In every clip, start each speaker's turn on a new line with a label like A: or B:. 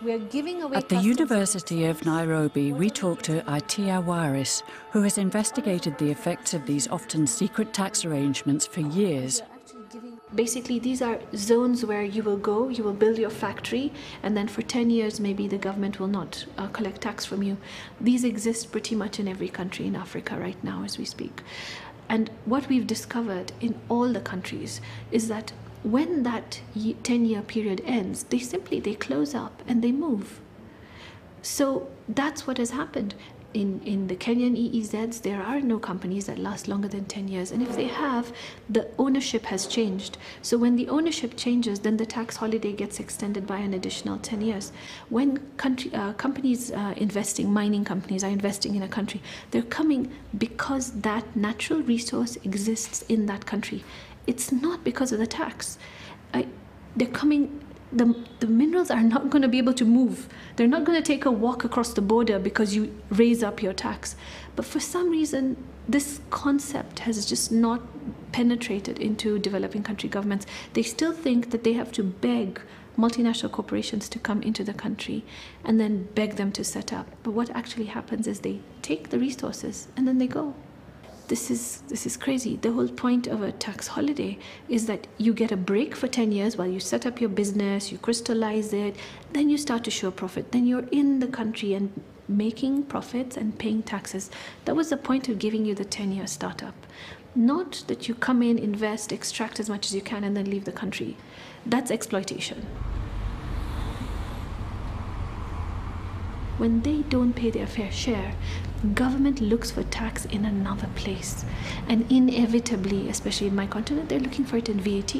A: We're giving away
B: At the University of Nairobi, we talked to Itia Waris, who has investigated the effects of these often secret tax arrangements for years.
C: Basically, these are zones where you will go, you will build your factory, and then for 10 years, maybe the government will not collect tax from you. These exist pretty much in every country in Africa right now as we speak. And what we've discovered in all the countries is that when that 10-year period ends, they close up and they move. So that's what has happened. In the Kenyan EEZs, there are no companies that last longer than 10 years. And if they have, the ownership has changed. So when the ownership changes, then the tax holiday gets extended by an additional 10 years. When companies investing, mining companies are investing in a country, they're coming because that natural resource exists in that country. It's not because of the tax. They're coming. The minerals are not going to be able to move. They're not going to take a walk across the border because you raise up your tax. But for some reason, this concept has just not penetrated into developing country governments. They still think that they have to beg multinational corporations to come into the country and then beg them to set up. But what actually happens is they take the resources and then they go. This is crazy. The whole point of a tax holiday is that you get a break for 10 years while you set up your business, you crystallize it, then you start to show profit. Then you're in the country and making profits and paying taxes. That was the point of giving you the 10-year startup. Not that you come in, invest, extract as much as you can, and then leave the country. That's exploitation. When they don't pay their fair share, government looks for tax in another place. And inevitably, especially in my continent, they're looking for it in VAT.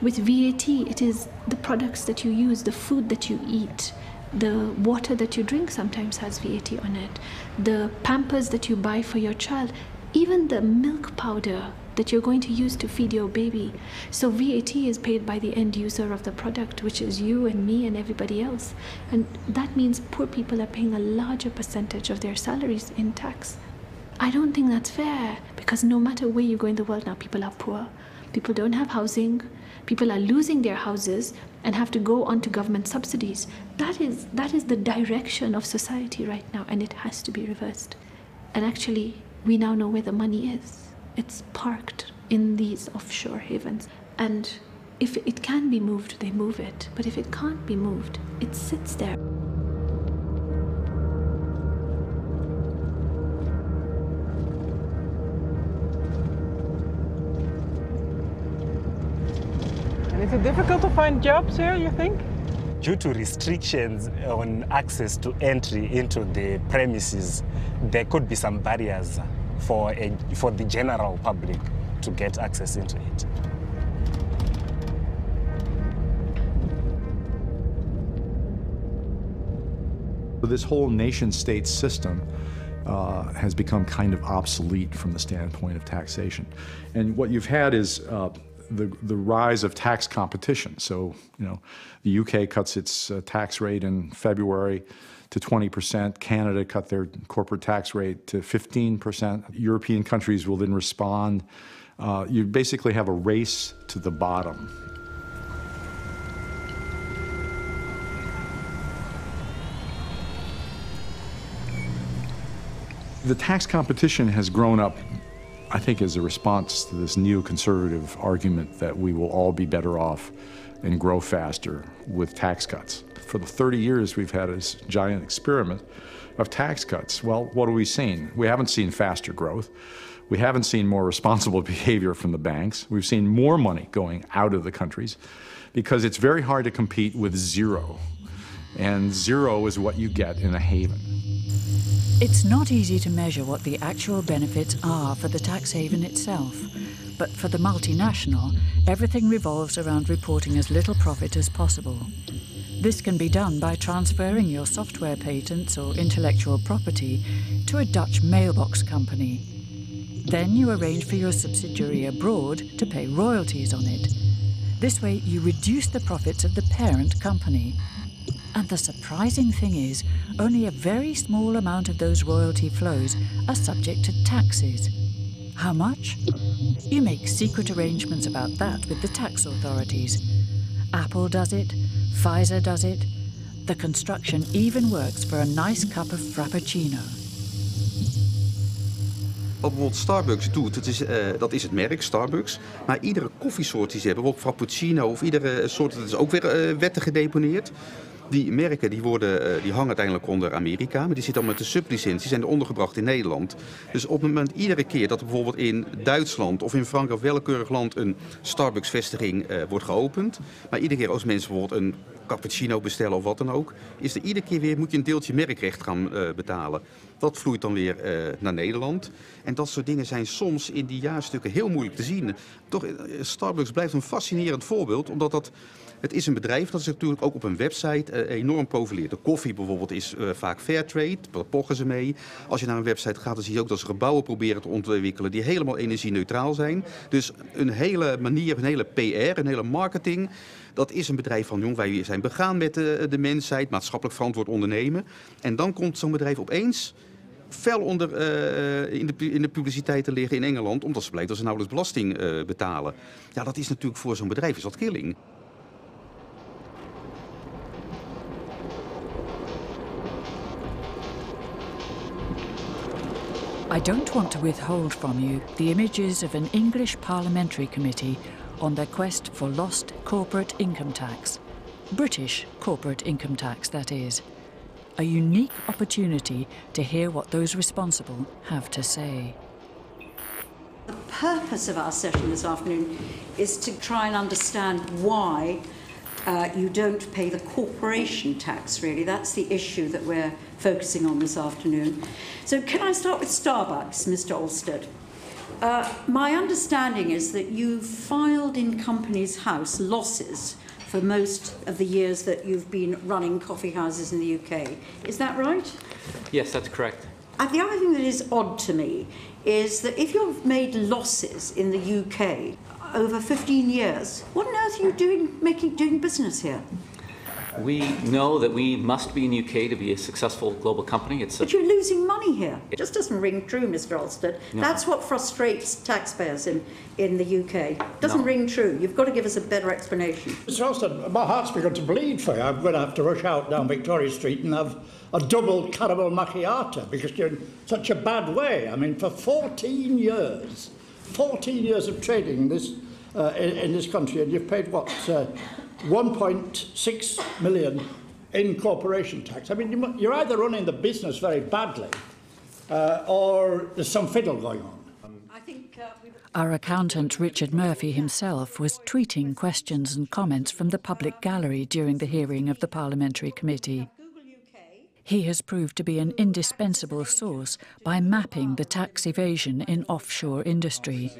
C: With VAT, it is the products that you use, the food that you eat, the water that you drink sometimes has VAT on it, the Pampers that you buy for your child, even the milk powder that you're going to use to feed your baby. So VAT is paid by the end user of the product, which is you and me and everybody else. And that means poor people are paying a larger percentage of their salaries in tax. I don't think that's fair, because no matter where you go in the world now, people are poor. People don't have housing. People are losing their houses and have to go on to government subsidies. That is the direction of society right now, and it has to be reversed. And actually, we now know where the money is. It's parked in these offshore havens. And if it can be moved, they move it. But if it can't be moved, it sits there.
D: And is it difficult to find jobs here, you think?
E: Due to restrictions on access to entry into the premises, there could be some barriers for the general public to get access into it.
F: This whole nation-state system has become kind of obsolete from the standpoint of taxation. And what you've had is the rise of tax competition. So, the UK cuts its tax rate in February to 20%. Canada cut their corporate tax rate to 15%. European countries will then respond. You basically have a race to the bottom. The tax competition has grown up, I think, as a response to this neoconservative argument that we will all be better off and grow faster with tax cuts. For the 30 years we've had this giant experiment of tax cuts. Well, what have we seen? We haven't seen faster growth. We haven't seen more responsible behavior from the banks. We've seen more money going out of the countries because it's very hard to compete with zero. And zero is what you get in a haven.
B: It's not easy to measure what the actual benefits are for the tax haven itself. But for the multinational, everything revolves around reporting as little profit as possible. This can be done by transferring your software patents or intellectual property to a Dutch mailbox company. Then you arrange for your subsidiary abroad to pay royalties on it. This way, you reduce the profits of the parent company. And the surprising thing is, only a very small amount of those royalty flows are subject to taxes. How much? You make secret arrangements about that with the tax authorities. Apple does it, Pfizer does it, The construction even works for a nice cup of frappuccino.
A: Wat bijvoorbeeld Starbucks doet, dat is het merk Starbucks. Maar iedere koffiesoort die ze hebben, bijvoorbeeld frappuccino of iedere soort, dat is ook weer wetten gedeponeerd. Die merken die hangen uiteindelijk onder Amerika, maar die zitten al met de sublicentie, zijn er ondergebracht in Nederland. Dus op het moment, iedere keer dat er bijvoorbeeld in Duitsland of in Frankrijk of willekeurig land een Starbucks-vestiging wordt geopend, maar iedere keer als mensen bijvoorbeeld een cappuccino bestellen of wat dan ook, is er iedere keer weer, moet je een deeltje merkrecht gaan betalen. Dat vloeit dan weer naar Nederland. En dat soort dingen zijn soms in die jaarstukken heel moeilijk te zien. Toch, Starbucks blijft een fascinerend voorbeeld, omdat het is een bedrijf dat zich natuurlijk ook op een website enorm profileert. De koffie bijvoorbeeld is vaak fairtrade, daar pochen ze mee. Als je naar een website gaat, dan zie je ook dat ze gebouwen proberen te ontwikkelen die helemaal energie-neutraal zijn. Dus een hele manier, een hele PR, een hele marketing. Dat is een bedrijf van, jong, wij zijn begaan met de mensheid, maatschappelijk verantwoord ondernemen. En dan komt zo'n bedrijf opeens fel in de publiciteit te liggen in Engeland, omdat ze blijkt dat ze nauwelijks belasting betalen. Ja, dat is natuurlijk voor zo'n bedrijf is dat killing.
B: I don't want to withhold from you the images of an English parliamentary committee on their quest for lost corporate income tax. British corporate income tax, that is. A unique opportunity to hear what those responsible have to say.
G: The purpose of our session this afternoon is to try and understand why you don't pay the corporation tax, really. That's the issue that we're focusing on this afternoon. So can I start with Starbucks, Mr. Alstead? My understanding is that you filed in Companies House losses for most of the years that you've been running coffee houses in the UK. Is that right?
H: Yes, that's correct.
G: The other thing that is odd to me is that if you've made losses in the UK over 15 years, what on earth are you doing business here?
H: We know that we must be in the UK to be a successful global company.
G: But you're losing money here. It just doesn't ring true, Mr. Alstead. No. That's what frustrates taxpayers in the UK. It doesn't ring true. You've got to give us a better explanation.
I: Mr. Alstead, my heart's begun to bleed for you. I'm going to have to rush out down Victoria Street and have a double caramel macchiato because you're in such a bad way. I mean, for 14 years of trading in this country, and you've paid what? 1.6 million in corporation tax. I mean, you're either running the business very badly or there's some fiddle going on.
B: Our accountant, Richard Murphy himself, was tweeting questions and comments from the public gallery during the hearing of the Parliamentary Committee. He has proved to be an indispensable source by mapping the tax evasion in offshore industry.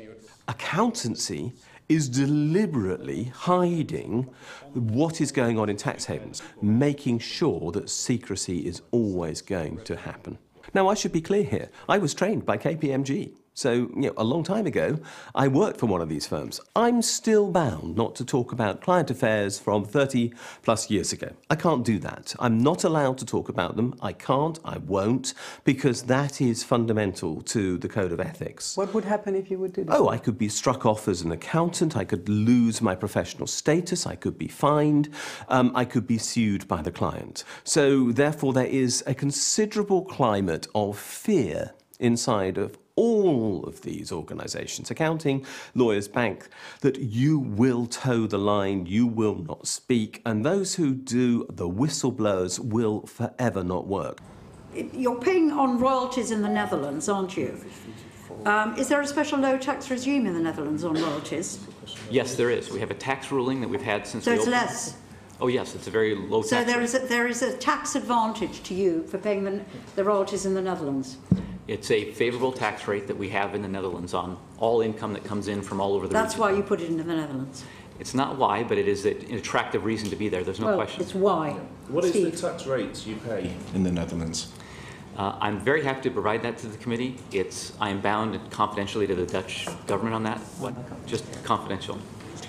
J: Accountancy is deliberately hiding what is going on in tax havens, making sure that secrecy is always going to happen. Now, I should be clear here. I was trained by KPMG. So, a long time ago, I worked for one of these firms. I'm still bound not to talk about client affairs from 30 plus years ago. I can't do that. I'm not allowed to talk about them. I can't, I won't, because that is fundamental to the Code of Ethics.
D: What would happen if you would do that?
J: Oh, I could be struck off as an accountant. I could lose my professional status. I could be fined. I could be sued by the client. So, therefore, there is a considerable climate of fear inside of all of these organisations, accounting, lawyers, bank, that you will toe the line, you will not speak, and those who do, the whistleblowers, will forever not work.
G: You're paying on royalties in the Netherlands, aren't you? Is there a special low tax regime in the Netherlands on royalties?
H: Yes, there is. We have a tax ruling that we've had since
G: So it's less?
H: Oh, yes, it's a very low tax rate.
G: So there is a tax advantage to you for paying the royalties in the Netherlands?
H: It's a favourable tax rate that we have in the Netherlands on all income that comes in from all over the region.
G: That's why you put it into the Netherlands?
H: It's not why, but it is an attractive reason to be there. There's no question.
G: It's why.
K: What is the tax rate you pay in the Netherlands?
H: I'm very happy to provide that to the committee. I am bound confidentially to the Dutch government on that. Just confidential.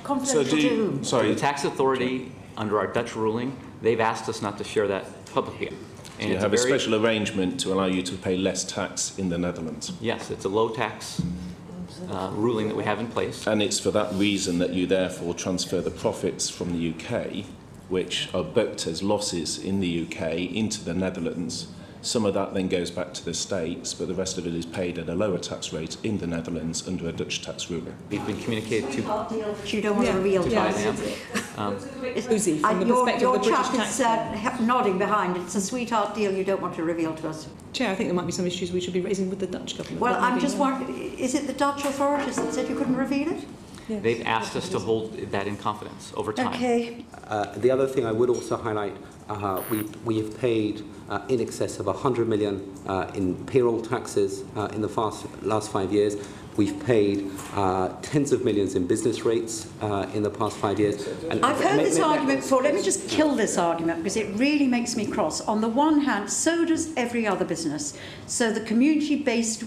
G: Confidential to whom?
H: Sorry. The tax authority, under our Dutch ruling, they've asked us not to share that publicly.
K: And you have a special arrangement to allow you to pay less tax in the Netherlands?
H: Yes, it's a low tax ruling that we have in place.
K: And it's for that reason that you therefore transfer the profits from the UK which are booked as losses in the UK into the Netherlands. Some of that then goes back to the States, but the rest of it is paid at a lower tax rate in the Netherlands under a Dutch tax ruler.
H: We've been communicated to...
G: You don't want to reveal to us.
L: Susie, from the perspective
G: your
L: of the British
G: chap is nodding behind. It's a sweetheart deal you don't want to reveal to us.
L: Chair, I think there might be some issues we should be raising with the Dutch government.
G: Well, I'm just wondering, is it the Dutch authorities that said you couldn't reveal it?
L: Yes.
H: They've asked us to hold that in confidence over time.
G: Okay.
M: The other thing I would also highlight, we have paid in excess of 100 million in payroll taxes in the last 5 years. We've paid tens of millions in business rates in the past 5 years. And
G: I've heard this argument before. Let me just kill this argument because it really makes me cross. On the one hand, so does every other business. So the community-based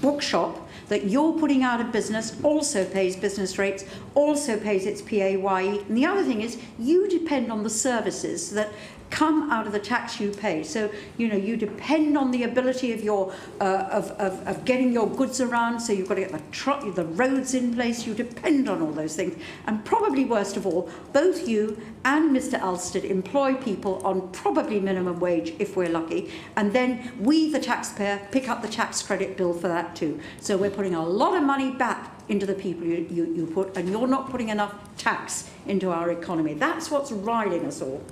G: bookshop that you're putting out of business also pays business rates, also pays its PAYE. And the other thing is you depend on the services that come out of the tax you pay. So, you know, you depend on the ability of your of getting your goods around. So you've got to get the roads in place. You depend on all those things. And probably worst of all, both you and Mr. Alstead employ people on probably minimum wage if we're lucky. And then we, the taxpayer, pick up the tax credit bill for that too. So we're putting a lot of money back into the people you put, and you're not putting enough tax into our economy. That's what's riding us all.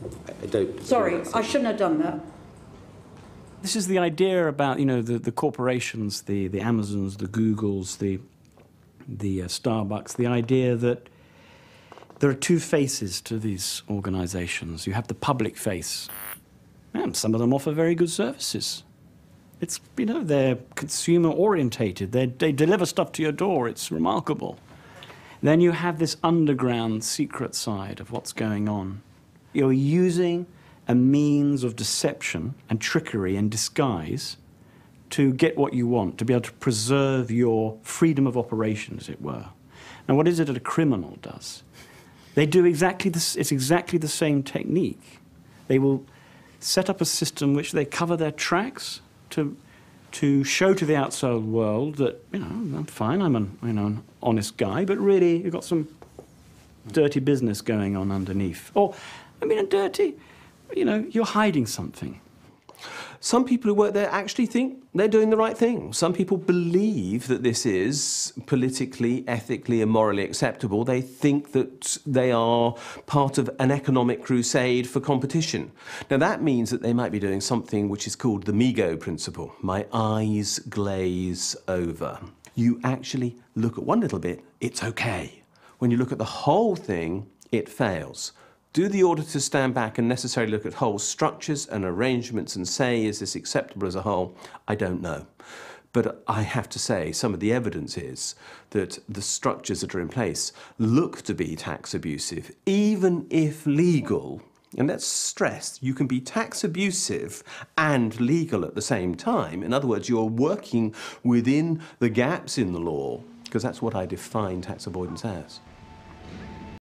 M: I don't.
G: Sorry, I shouldn't have done that.
N: This is the idea about, you know, the corporations, the Amazons, the Googles, the Starbucks, the idea that there are two faces to these organisations. You have the public face, and some of them offer very good services. It's, you know, they're consumer orientated. They deliver stuff to your door. It's remarkable. Then you have this underground secret side of what's going on. You're using a means of deception and trickery and disguise to get what you want, to be able to preserve your freedom of operation, as it were. Now, what is it that a criminal does? They do exactly this. It's exactly the same technique. They will set up a system which they cover their tracks to show to the outside world that, you know, I'm fine, I'm an honest guy, but really you've got some dirty business going on underneath. Or, I mean, dirty, you know, you're hiding something.
J: Some people who work there actually think they're doing the right thing. Some people believe that this is politically, ethically and morally acceptable. They think that they are part of an economic crusade for competition. Now, that means that they might be doing something which is called the MIGO principle. My eyes glaze over. You actually look at one little bit, it's okay. When you look at the whole thing, it fails. Do the auditors stand back and necessarily look at whole structures and arrangements and say, is this acceptable as a whole? I don't know. But I have to say, some of the evidence is that the structures that are in place look to be tax abusive, even if legal. And let's stress, you can be tax abusive and legal at the same time. In other words, you're working within the gaps in the law, because that's what I define tax avoidance as.